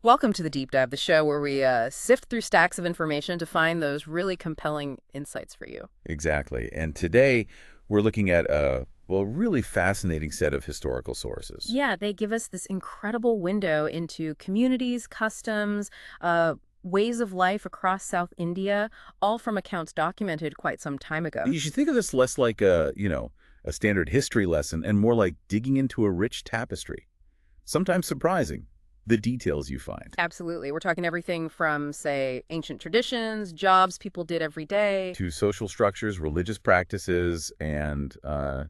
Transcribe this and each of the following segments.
Welcome to the Deep Dive, the show where we sift through stacks of information to find those really compelling insights for you. Exactly. And today we're looking at a really fascinating set of historical sources. Yeah, they give us this incredible window into communities, customs, ways of life across South India, all from accounts documented quite some time ago. You should think of this less like a standard history lesson and more like digging into a rich tapestry. Sometimes surprising, the details you find. Absolutely. We're talking everything from, say, ancient traditions, jobs people did every day. To social structures, religious practices, and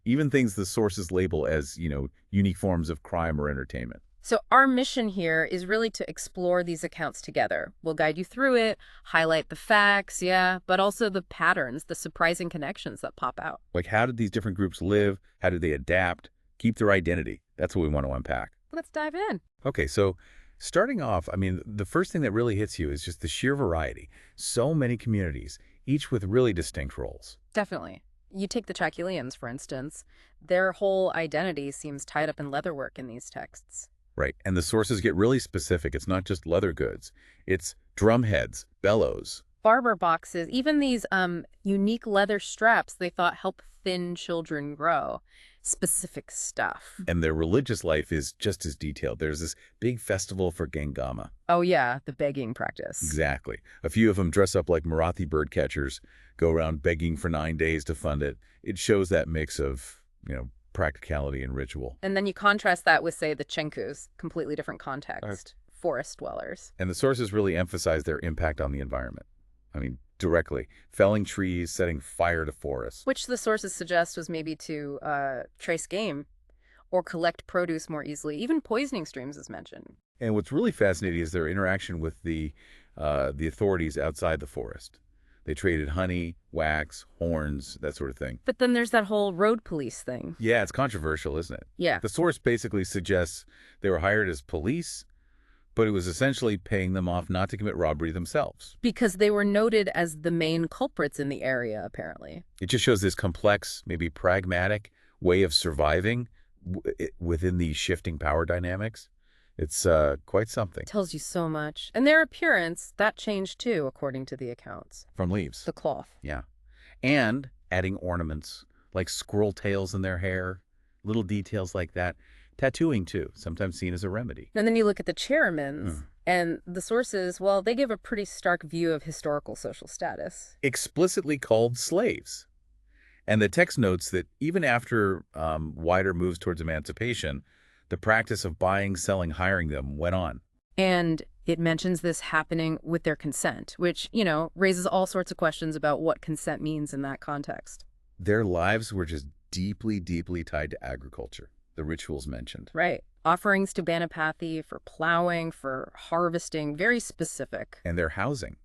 even things the sources label as, unique forms of crime or entertainment. So our mission here is really to explore these accounts together. We'll guide you through it, highlight the facts, yeah, but also the patterns, the surprising connections that pop out. Like, how did these different groups live? How did they adapt? Keep their identity? That's what we want to unpack. Let's dive in. Okay, so starting off, the first thing that really hits you is just the sheer variety. So many communities, each with really distinct roles. Definitely. You take the Chakkiliyans, for instance. Their whole identity seems tied up in leatherwork in these texts. Right, and the sources get really specific. It's not just leather goods. It's drumheads, bellows. Barber boxes, even these unique leather straps they thought help thin children grow. Specific stuff. And their religious life is just as detailed. There's this big festival for Gangama. Oh yeah, the begging practice. Exactly. A few of them dress up like Marathi bird catchers, go around begging for 9 days to fund it. It shows that mix of, practicality and ritual. And then you contrast that with, say, the Chenkus, completely different context, forest dwellers. And the sources really emphasize their impact on the environment. Directly. Felling trees, setting fire to forests. Which the sources suggest was maybe to trace game or collect produce more easily. Even poisoning streams is mentioned. And what's really fascinating is their interaction with the authorities outside the forest. They traded honey, wax, horns, that sort of thing. But then there's that whole road police thing. Yeah, it's controversial, isn't it? Yeah. The source basically suggests they were hired as police, but it was essentially paying them off not to commit robbery themselves. Because they were noted as the main culprits in the area, apparently. It just shows this complex, maybe pragmatic way of surviving within these shifting power dynamics. It's quite something. Tells you so much. And their appearance, that changed too, according to the accounts. From leaves. The cloth. Yeah. And adding ornaments, like squirrel tails in their hair, little details like that. Tattooing, too, sometimes seen as a remedy. And then you look at the Cherumans, and the sources, well, they give a pretty stark view of historical social status. Explicitly called slaves. And the text notes that even after wider moves towards emancipation, the practice of buying, selling, hiring them went on. And it mentions this happening with their consent, which, raises all sorts of questions about what consent means in that context. Their lives were just deeply, deeply tied to agriculture. The rituals mentioned. Right. Offerings to Banapathy for plowing, for harvesting, very specific. And their housing.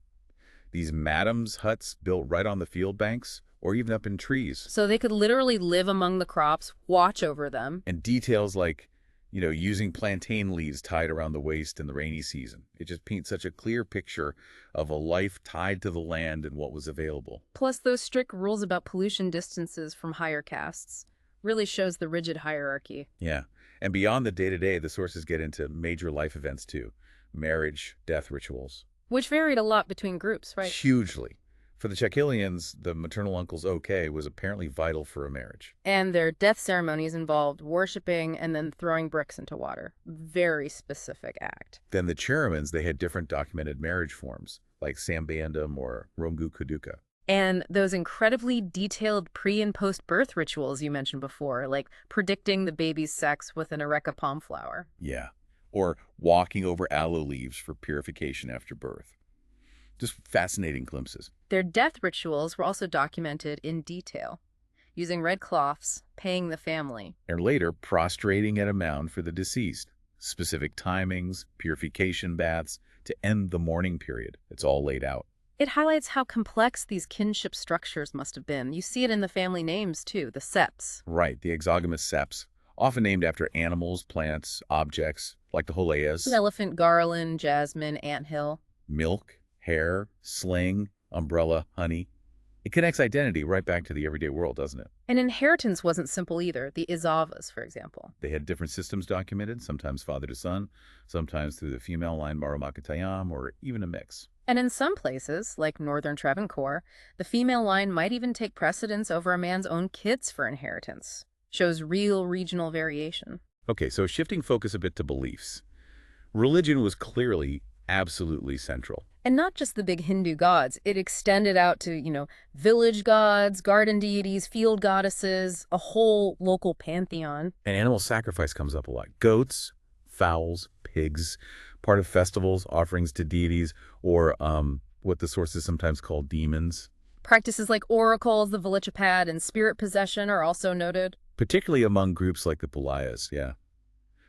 These madams' huts built right on the field banks or even up in trees. So they could literally live among the crops, watch over them. And details like, using plantain leaves tied around the waist in the rainy season. It just paints such a clear picture of a life tied to the land and what was available. Plus those strict rules about pollution distances from higher castes. Really shows the rigid hierarchy. Yeah. And beyond the day-to-day, the sources get into major life events too. Marriage, death rituals. Which varied a lot between groups, right? Hugely. For the Chakkiliyans, the maternal uncle's okay was apparently vital for a marriage. And their death ceremonies involved worshipping and then throwing bricks into water. Very specific act. Then the Cherumans, they had different documented marriage forms, like Sambandam or Romgu Kuduka. And those incredibly detailed pre- and post-birth rituals you mentioned before, like predicting the baby's sex with an areca palm flower. Yeah. Or walking over aloe leaves for purification after birth. Just fascinating glimpses. Their death rituals were also documented in detail, using red cloths, paying the family. And later, prostrating at a mound for the deceased. Specific timings, purification baths, to end the mourning period. It's all laid out. It highlights how complex these kinship structures must have been. You see it in the family names, too, the septs. Right, the exogamous septs, often named after animals, plants, objects, like the holeas. Elephant garland, jasmine, anthill. Milk, hair, sling, umbrella, honey. It connects identity right back to the everyday world, doesn't it? And inheritance wasn't simple either, the Izavas, for example. They had different systems documented, sometimes father to son, sometimes through the female line Marumakatayam, or even a mix. And in some places, like northern Travancore, the female line might even take precedence over a man's own kids for inheritance. Shows real regional variation. Okay, so shifting focus a bit to beliefs. Religion was clearly absolutely central. And not just the big Hindu gods. It extended out to, village gods, garden deities, field goddesses, a whole local pantheon. And animal sacrifice comes up a lot. Goats, fowls, pigs, part of festivals, offerings to deities, or what the sources sometimes call demons. Practices like oracles, the Velichapad, and spirit possession are also noted. Particularly among groups like the Pulayas, yeah.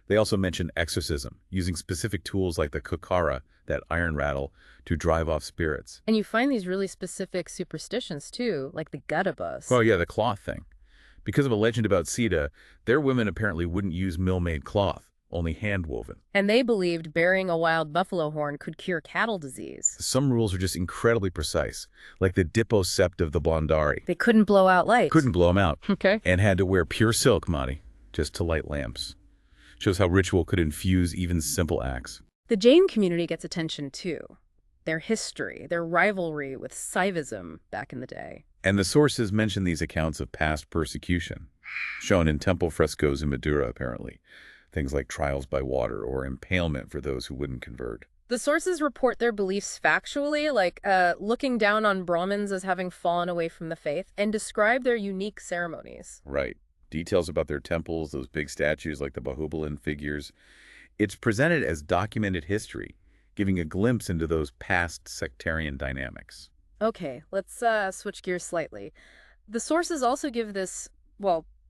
They also mention exorcism, using specific tools like the kukara, that iron rattle, to drive off spirits. And you find these really specific superstitions, too, like the Gadabas. Well, yeah, the cloth thing. Because of a legend about Sita, their women apparently wouldn't use mill-made cloth, only hand-woven. And they believed burying a wild buffalo horn could cure cattle disease. Some rules are just incredibly precise, like the Dippo sept of the Blandari. They couldn't blow out lights. Couldn't blow them out. Okay. And had to wear pure silk, Madi, just to light lamps. Shows how ritual could infuse even simple acts. The Jain community gets attention, too. Their history, their rivalry with Saivism back in the day. And the sources mention these accounts of past persecution, shown in temple frescoes in Madura, apparently. Things like trials by water or impalement for those who wouldn't convert. The sources report their beliefs factually, like looking down on Brahmins as having fallen away from the faith, and describe their unique ceremonies. Right. Details about their temples, those big statues like the Bahubalan figures. It's presented as documented history, giving a glimpse into those past sectarian dynamics. Okay, let's switch gears slightly. The sources also give this,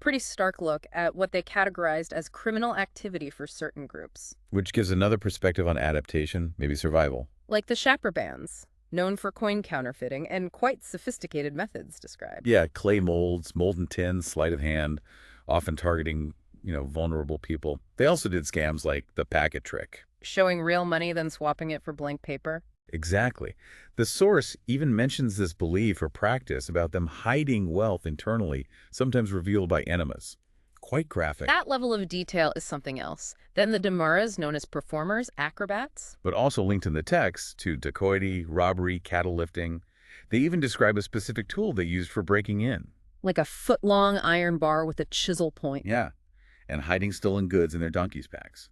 pretty stark look at what they categorized as criminal activity for certain groups. Which gives another perspective on adaptation, maybe survival. Like the Shapra bands, known for coin counterfeiting and quite sophisticated methods described. Yeah, clay molds, molten tin, sleight of hand, often targeting, vulnerable people. They also did scams like the packet trick. Showing real money, then swapping it for blank paper. Exactly. The source even mentions this belief or practice about them hiding wealth internally, sometimes revealed by enemas. Quite graphic. That level of detail is something else. Then the Damaras, known as performers, acrobats. But also linked in the text to dacoity, robbery, cattle lifting. They even describe a specific tool they used for breaking in. Like a foot-long iron bar with a chisel point. Yeah, and hiding stolen goods in their donkey's packs.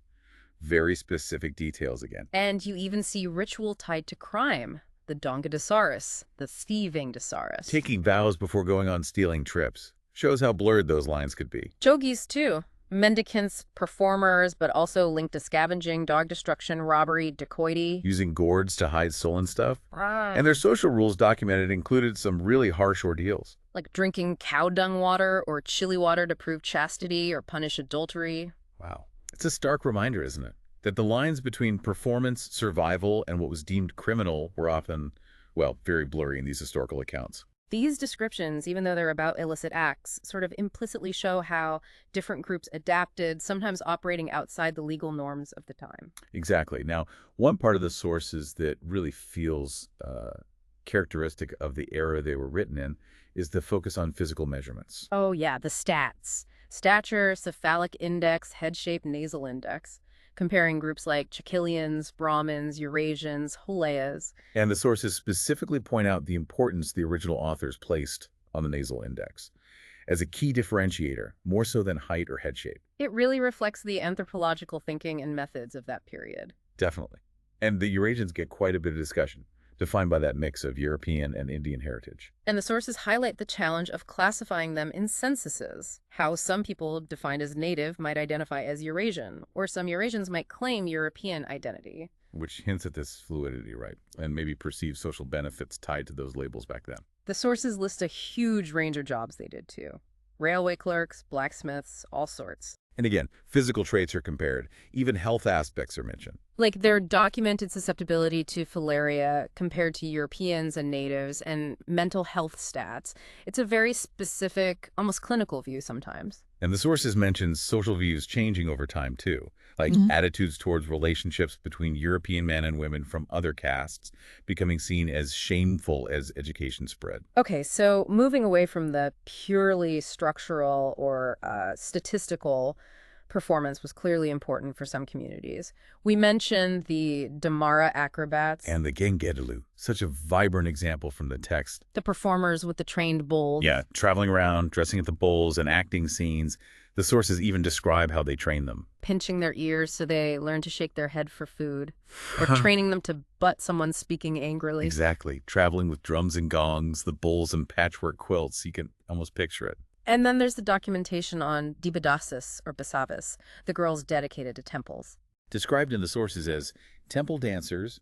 Very specific details again. And you even see ritual tied to crime. The Dongadasaurus, the thieving Dasaurus. Taking vows before going on stealing trips. Shows how blurred those lines could be. Jogis, too. Mendicants, performers, but also linked to scavenging, dog destruction, robbery, dacoity. Using gourds to hide stolen stuff. Ah. And their social rules documented included some really harsh ordeals. Like drinking cow dung water or chili water to prove chastity or punish adultery. Wow. It's a stark reminder, isn't it? That the lines between performance, survival, and what was deemed criminal were often, very blurry in these historical accounts. These descriptions, even though they're about illicit acts, sort of implicitly show how different groups adapted, sometimes operating outside the legal norms of the time. Exactly. Now, one part of the sources that really feels characteristic of the era they were written in is the focus on physical measurements. Oh, yeah, the stats. Stature, cephalic index, head shape, nasal index. Comparing groups like Chakkiliyans, Brahmins, Eurasians, Hulayas. And the sources specifically point out the importance the original authors placed on the nasal index as a key differentiator, more so than height or head shape. It really reflects the anthropological thinking and methods of that period. Definitely. And the Eurasians get quite a bit of discussion, defined by that mix of European and Indian heritage. And the sources highlight the challenge of classifying them in censuses, how some people defined as native might identify as Eurasian, or some Eurasians might claim European identity. Which hints at this fluidity, right? And maybe perceived social benefits tied to those labels back then. The sources list a huge range of jobs they did too. Railway clerks, blacksmiths, all sorts. And again, physical traits are compared. Even health aspects are mentioned. Like their documented susceptibility to filaria compared to Europeans and natives, and mental health stats. It's a very specific, almost clinical view sometimes. And the sources mention social views changing over time, too. like attitudes towards relationships between European men and women from other castes becoming seen as shameful as education spread. Okay, so moving away from the purely structural or statistical performance was clearly important for some communities. We mentioned the Damara acrobats, And the Gengedalu, such a vibrant example from the text. the performers with the trained bulls. Yeah, traveling around, dressing at the bowls, and acting scenes. The sources even describe how they train them. Pinching their ears so they learn to shake their head for food, or training them to butt someone speaking angrily. Exactly. Traveling with drums and gongs, the bowls and patchwork quilts. You can almost picture it. And then there's the documentation on Dibadasis or Basavis, the girls dedicated to temples. Described in the sources as temple dancers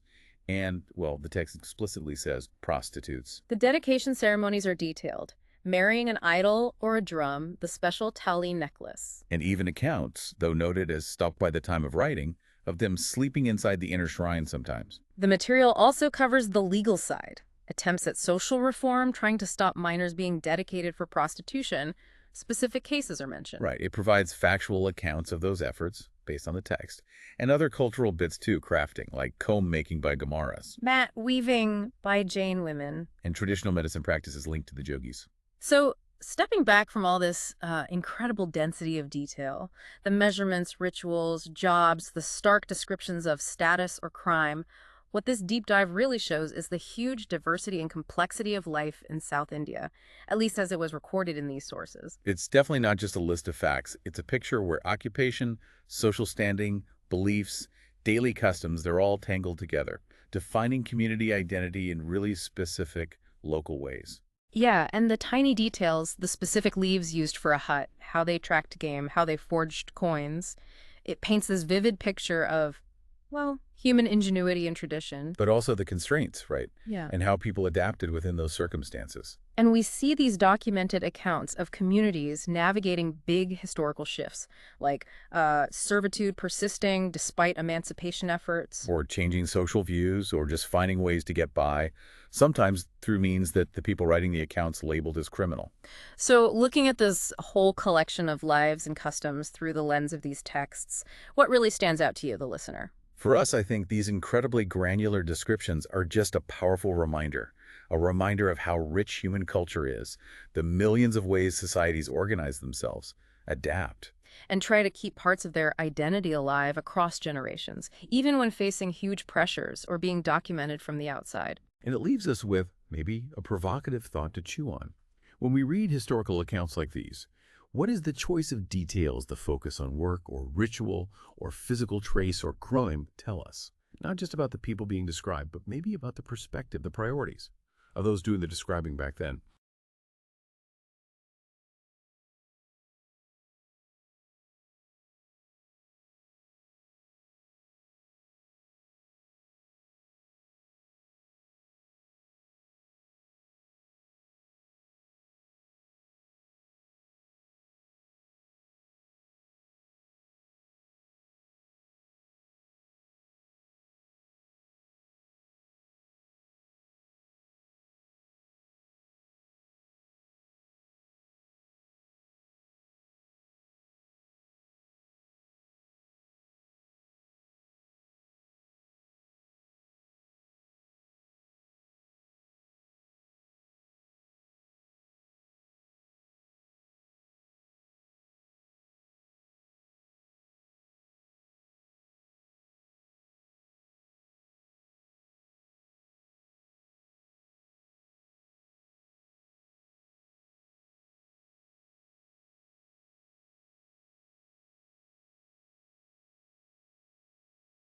and, well, the text explicitly says prostitutes. The dedication ceremonies are detailed. Marrying an idol or a drum, the special tali necklace. And even accounts, though noted as stopped by the time of writing, of them sleeping inside the inner shrine sometimes. The material also covers the legal side. Attempts at social reform, trying to stop minors being dedicated for prostitution. Specific cases are mentioned. Right. It provides factual accounts of those efforts based on the text. And other cultural bits too, crafting, like comb making by Gamaras. Mat weaving by Jain women. And traditional medicine practices linked to the yogis. So, stepping back from all this incredible density of detail, the measurements, rituals, jobs, the stark descriptions of status or crime, what this deep dive really shows is the huge diversity and complexity of life in South India, at least as it was recorded in these sources. It's definitely not just a list of facts. It's a picture where occupation, social standing, beliefs, daily customs, they're all tangled together, defining community identity in really specific local ways. Yeah, and the tiny details, the specific leaves used for a hut, how they tracked game, how they forged coins, it paints this vivid picture of, well, human ingenuity and tradition. But also the constraints, right? Yeah. And how people adapted within those circumstances. And we see these documented accounts of communities navigating big historical shifts, like servitude persisting despite emancipation efforts. Or changing social views, or just finding ways to get by, sometimes through means that the people writing the accounts labeled as criminal. So looking at this whole collection of lives and customs through the lens of these texts, what really stands out to you, the listener? For us, I think these incredibly granular descriptions are just a powerful reminder. A reminder of how rich human culture is, the millions of ways societies organize themselves, adapt. And try to keep parts of their identity alive across generations, even when facing huge pressures or being documented from the outside. And it leaves us with maybe a provocative thought to chew on. When we read historical accounts like these, what is the choice of details the focus on work or ritual or physical trace or crime tell us? Not just about the people being described, but maybe about the perspective, the priorities of those doing the describing back then.